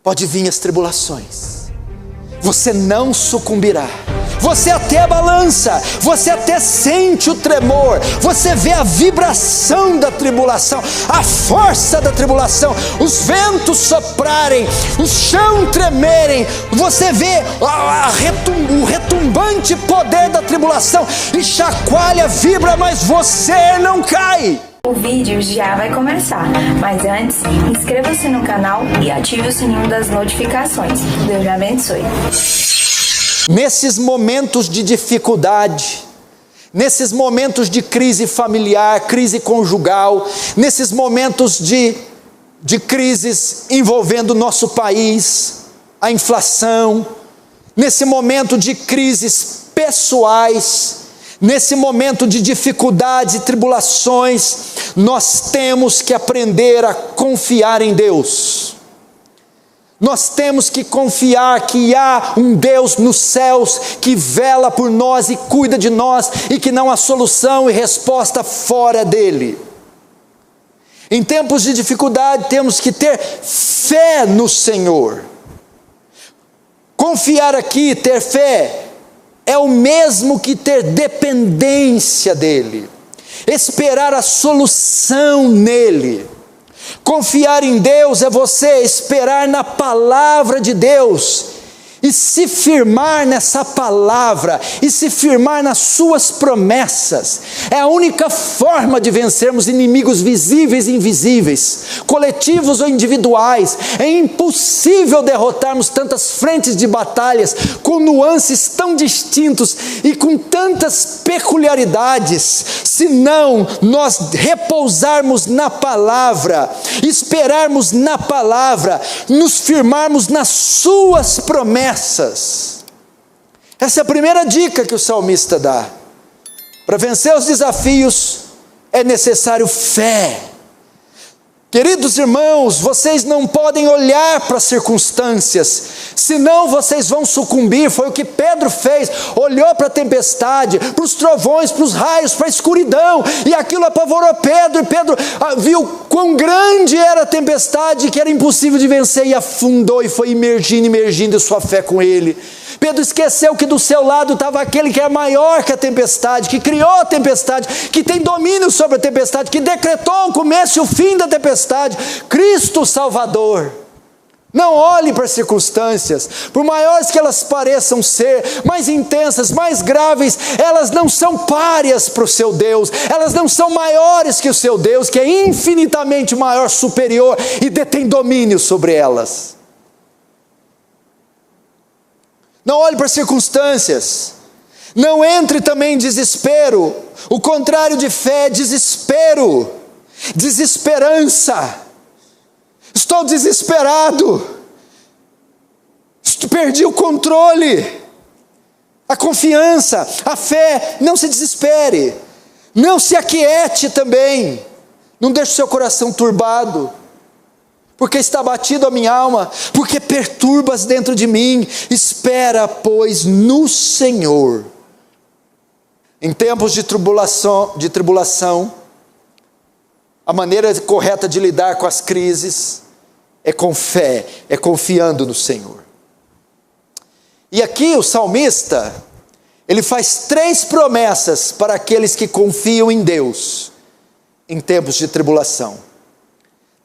pode vir as tribulações, você não sucumbirá. Você até balança, você até sente o tremor, você vê a vibração da tribulação, a força da tribulação, os ventos soprarem, o chão tremerem, você vê o retumbante poder da tribulação, e chacoalha, vibra, mas você não cai. O vídeo já vai começar, mas antes, inscreva-se no canal e ative o sininho das notificações. Deus abençoe. Nesses momentos de dificuldade, nesses momentos de crise familiar, crise conjugal, nesses momentos de crises envolvendo o nosso país, a inflação, nesse momento de crises pessoais, nesse momento de dificuldades e tribulações, nós temos que aprender a confiar em Deus. Nós temos que confiar que há um Deus nos céus que vela por nós e cuida de nós, e que não há solução e resposta fora dele. Em tempos de dificuldade temos que ter fé no Senhor. Confiar aqui, ter fé, é o mesmo que ter dependência dele, esperar a solução nele. Confiar em Deus é você esperar na palavra de Deus, e se firmar nessa palavra, e se firmar nas suas promessas. É a única forma de vencermos inimigos visíveis e invisíveis, coletivos ou individuais. É impossível derrotarmos tantas frentes de batalhas, com nuances tão distintos e com tantas peculiaridades, se não nós repousarmos na palavra, esperarmos na palavra, nos firmarmos nas suas promessas. Essa é a primeira dica que o salmista dá. Para vencer os desafios é necessário fé. Queridos irmãos, vocês não podem olhar para as circunstâncias, senão vocês vão sucumbir. Foi o que Pedro fez, olhou para a tempestade, para os trovões, para os raios, para a escuridão, e aquilo apavorou Pedro, e Pedro viu quão grande era a tempestade, que era impossível de vencer, e afundou, e foi imergindo sua fé com ele. Pedro esqueceu que do seu lado estava aquele que é maior que a tempestade, que criou a tempestade, que tem domínio sobre a tempestade, que decretou o começo e o fim da tempestade, Cristo Salvador. Não olhe para as circunstâncias, por maiores que elas pareçam ser, mais intensas, mais graves, elas não são párias para o seu Deus, elas não são maiores que o seu Deus, que é infinitamente maior, superior, e detém domínio sobre elas. Não olhe para as circunstâncias, não entre também em desespero. O contrário de fé é desespero, desesperança. Estou desesperado, perdi o controle. A confiança, a fé, não se desespere, não se aquiete também, não deixe o seu coração turbado, porque está batido a minha alma, porque perturbas dentro de mim. Espera, pois, no Senhor. Em tempos de tribulação, a maneira correta de lidar com as crises é com fé, é confiando no Senhor. E aqui o salmista, ele faz 3 promessas para aqueles que confiam em Deus em tempos de tribulação.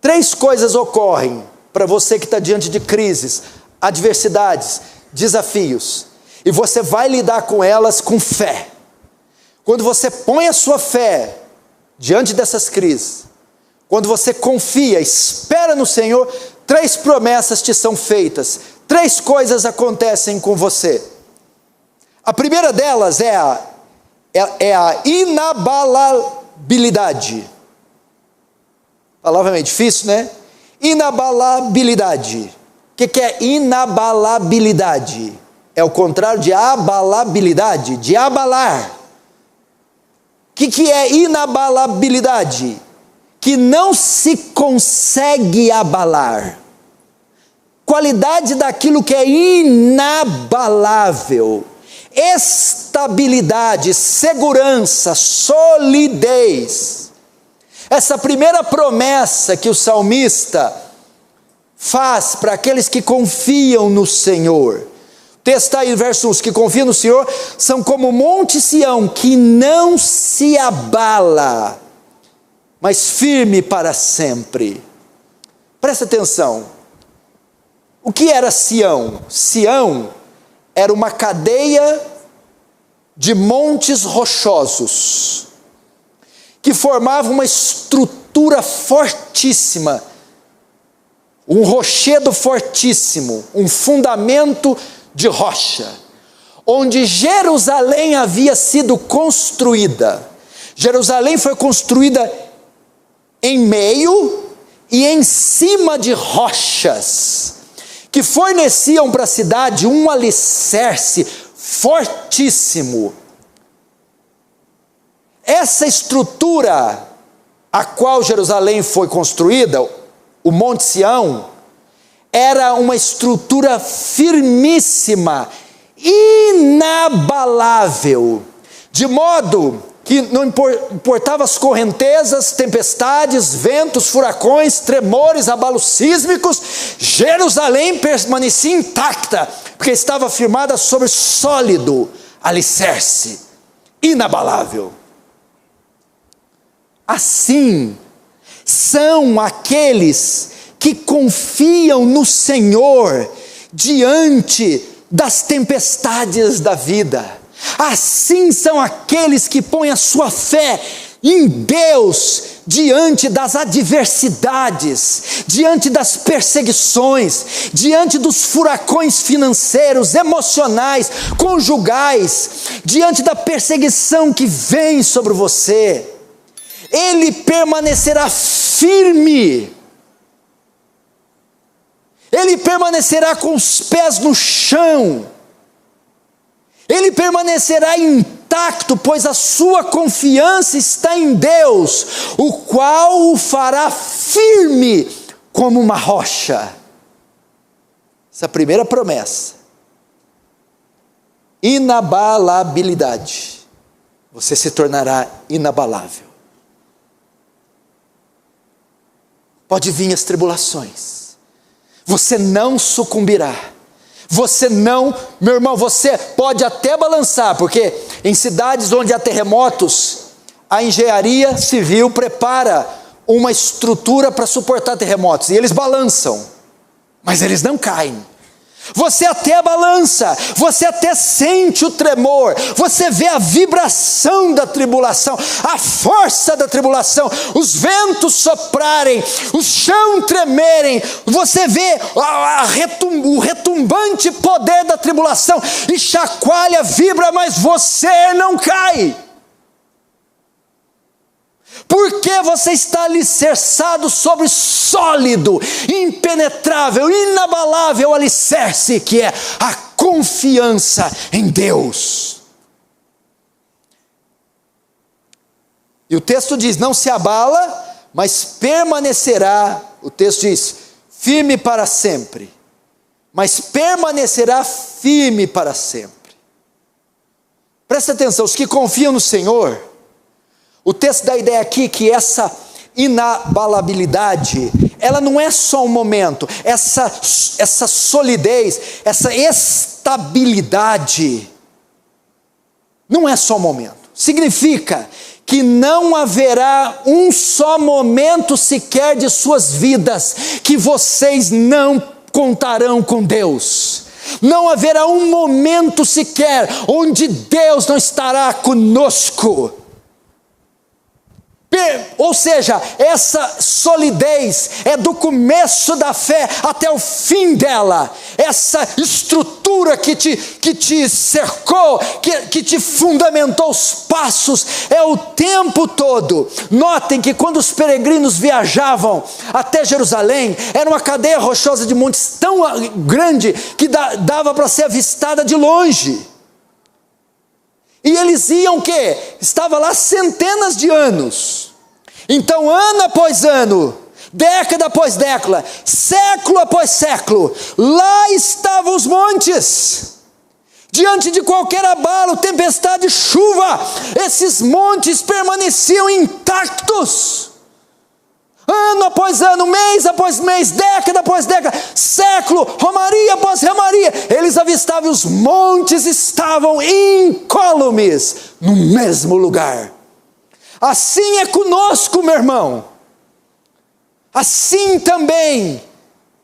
3 coisas ocorrem para você que está diante de crises, adversidades, desafios, e você vai lidar com elas com fé. Quando você põe a sua fé diante dessas crises, quando você confia, espera no Senhor, 3 promessas te são feitas, 3 coisas acontecem com você. A primeira delas é a inabalabilidade. Palavra meio difícil, né? Inabalabilidade. O que é inabalabilidade? É o contrário de abalabilidade, de abalar. O que é inabalabilidade? Que não se consegue abalar. Qualidade daquilo que é inabalável. Estabilidade, segurança, solidez. Essa primeira promessa que o salmista faz para aqueles que confiam no Senhor. O texto está aí, verso 1, os que confiam no Senhor são como o monte Sião, que não se abala, mas firme para sempre. Presta atenção, o que era Sião? Sião era uma cadeia de montes rochosos, que formava uma estrutura fortíssima, um rochedo fortíssimo, um fundamento de rocha, onde Jerusalém havia sido construída. Jerusalém foi construída em meio e em cima de rochas, que forneciam para a cidade um alicerce fortíssimo. Essa estrutura a qual Jerusalém foi construída, o Monte Sião, era uma estrutura firmíssima, inabalável, de modo que não importava as correntezas, tempestades, ventos, furacões, tremores, abalos sísmicos, Jerusalém permanecia intacta, porque estava firmada sobre sólido alicerce, inabalável. Assim são aqueles que confiam no Senhor diante das tempestades da vida. Assim são aqueles que põem a sua fé em Deus diante das adversidades, diante das perseguições, diante dos furacões financeiros, emocionais, conjugais, diante da perseguição que vem sobre você. Ele permanecerá firme, ele permanecerá com os pés no chão, ele permanecerá intacto, pois a sua confiança está em Deus, o qual o fará firme como uma rocha. Essa é a primeira promessa. Inabalabilidade. Você se tornará inabalável. Pode vir as tribulações, você não sucumbirá. Você não, meu irmão, você pode até balançar, porque em cidades onde há terremotos, a engenharia civil prepara uma estrutura para suportar terremotos, e eles balançam, mas eles não caem. Você até balança, você até sente o tremor, você vê a vibração da tribulação, a força da tribulação, os ventos soprarem, o chão tremerem, você vê o retumbante poder da tribulação, e chacoalha, vibra, mas você não cai. Porque você está alicerçado sobre sólido, impenetrável, inabalável alicerce, que é a confiança em Deus. E o texto diz, não se abala, mas permanecerá, o texto diz, firme para sempre, mas permanecerá firme para sempre. Presta atenção, os que confiam no Senhor, o texto dá a ideia aqui que essa inabalabilidade, ela não é só um momento, essa solidez, essa estabilidade, não é só um momento. Significa que não haverá um só momento sequer de suas vidas que vocês não contarão com Deus. Não haverá um momento sequer onde Deus não estará conosco. Ou seja, essa solidez é do começo da fé até o fim dela. Essa estrutura que te cercou, que te fundamentou os passos, é o tempo todo. Notem que quando os peregrinos viajavam até Jerusalém, era uma cadeia rochosa de montes tão grande que dava para ser avistada de longe. E eles iam o quê? Estava lá centenas de anos. Então, ano após ano, década após década, século após século, lá estavam os montes. Diante de qualquer abalo, tempestade, chuva, esses montes permaneciam intactos. ano após ano, mês após mês, década após década, século, romaria após romaria, eles avistavam e os montes estavam incólumes no mesmo lugar. Assim é conosco, meu irmão. Assim também,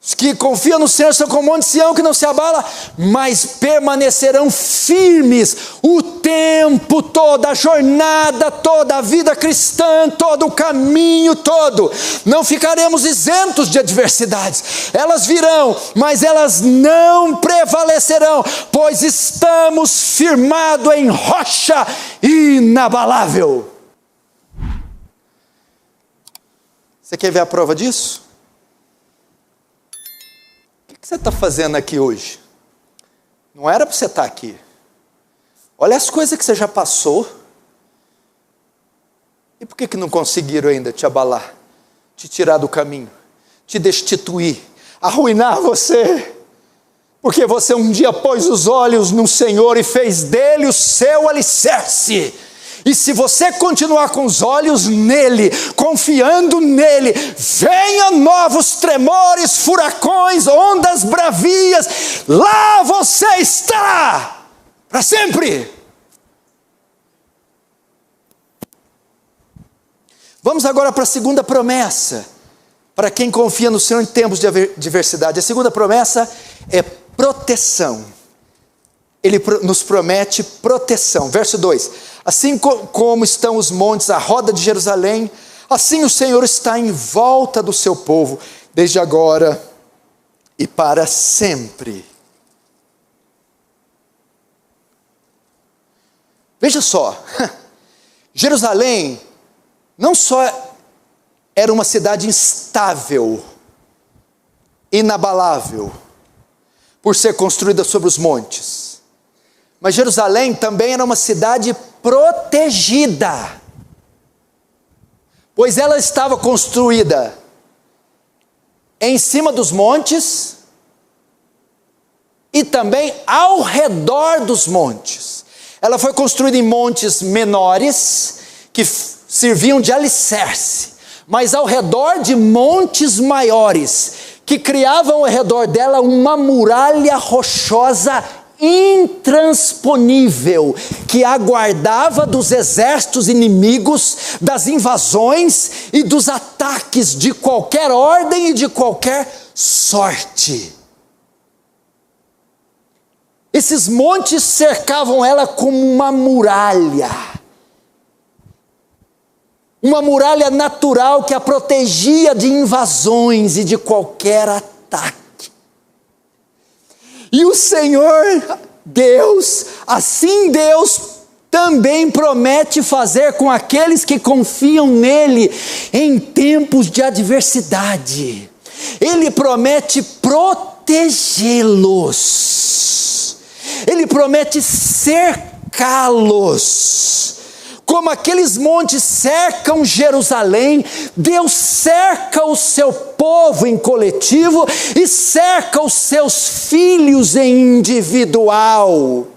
os que confiam no Senhor são como o monte Sião que não se abala, mas permanecerão firmes o tempo todo, a jornada toda, a vida cristã, todo o caminho todo. Não ficaremos isentos de adversidades. Elas virão, mas elas não prevalecerão, pois estamos firmados em rocha inabalável. Você quer ver a prova disso? O que você está fazendo aqui hoje? Não era para você estar aqui. Olha as coisas que você já passou. E por que não conseguiram ainda te abalar, te tirar do caminho, te destituir, arruinar você? Porque você um dia pôs os olhos no Senhor e fez dele o seu alicerce. E se você continuar com os olhos nele, confiando nele, venha novos tremores, furacões, ondas bravias, lá você estará para sempre. Vamos agora para a segunda promessa, para quem confia no Senhor em tempos de adversidade. A segunda promessa é proteção. Ele nos promete proteção. Verso 2: assim como estão os montes à roda de Jerusalém, assim o Senhor está em volta do seu povo, desde agora e para sempre. Veja só, Jerusalém não só era uma cidade instável, inabalável, por ser construída sobre os montes, mas Jerusalém também era uma cidade protegida, pois ela estava construída em cima dos montes e também ao redor dos montes. Ela foi construída em montes menores, que serviam de alicerce, mas ao redor de montes maiores, que criavam ao redor dela uma muralha rochosa intransponível, que aguardava dos exércitos inimigos, das invasões e dos ataques de qualquer ordem e de qualquer sorte. Esses montes cercavam ela como uma muralha natural que a protegia de invasões e de qualquer ataque. E o Senhor Deus, assim Deus também promete fazer com aqueles que confiam nele em tempos de adversidade. Ele promete protegê-los, ele promete cercá-los. Como aqueles montes cercam Jerusalém, Deus cerca o seu povo em coletivo e cerca os seus filhos em individual.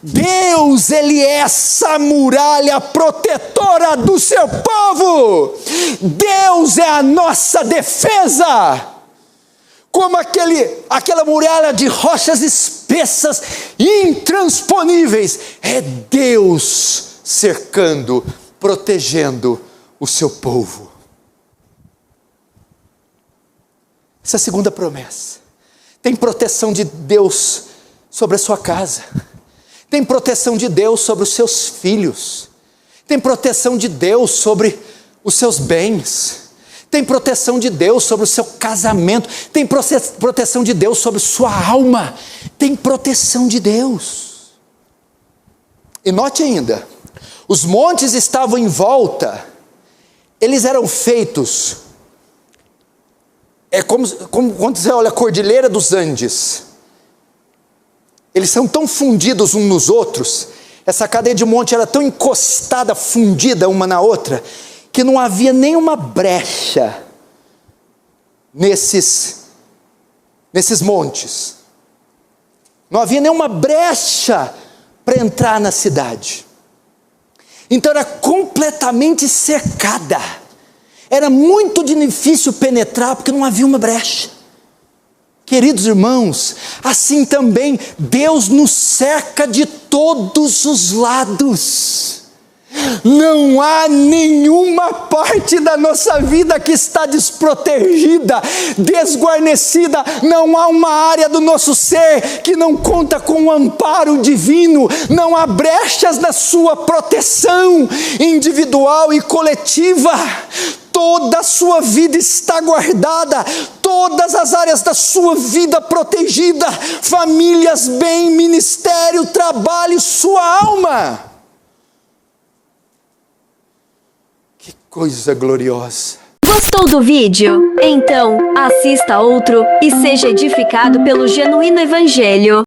Deus, Ele é essa muralha protetora do seu povo. Deus é a nossa defesa. Como aquela muralha de rochas espessas, intransponíveis, é Deus cercando, protegendo o seu povo. Essa é a segunda promessa. Tem proteção de Deus sobre a sua casa, tem proteção de Deus sobre os seus filhos, tem proteção de Deus sobre os seus bens, tem proteção de Deus sobre o seu casamento, tem proteção de Deus sobre sua alma, tem proteção de Deus. E note ainda, os montes estavam em volta, eles eram feitos, é como quando você olha a Cordilheira dos Andes, eles são tão fundidos uns nos outros, essa cadeia de monte era tão encostada, fundida uma na outra, que não havia nenhuma brecha nesses montes, não havia nenhuma brecha para entrar na cidade. Então era completamente cercada, era muito difícil penetrar porque não havia uma brecha. Queridos irmãos, assim também Deus nos cerca de todos os lados. Não há nenhuma parte da nossa vida que está desprotegida, desguarnecida. Não há uma área do nosso ser que não conta com o amparo divino. Não há brechas na sua proteção individual e coletiva. Toda a sua vida está guardada, todas as áreas da sua vida protegida, famílias, bem, ministério, trabalho, sua alma. Que coisa gloriosa! Gostou do vídeo? Então, assista outro e seja edificado pelo Genuíno Evangelho.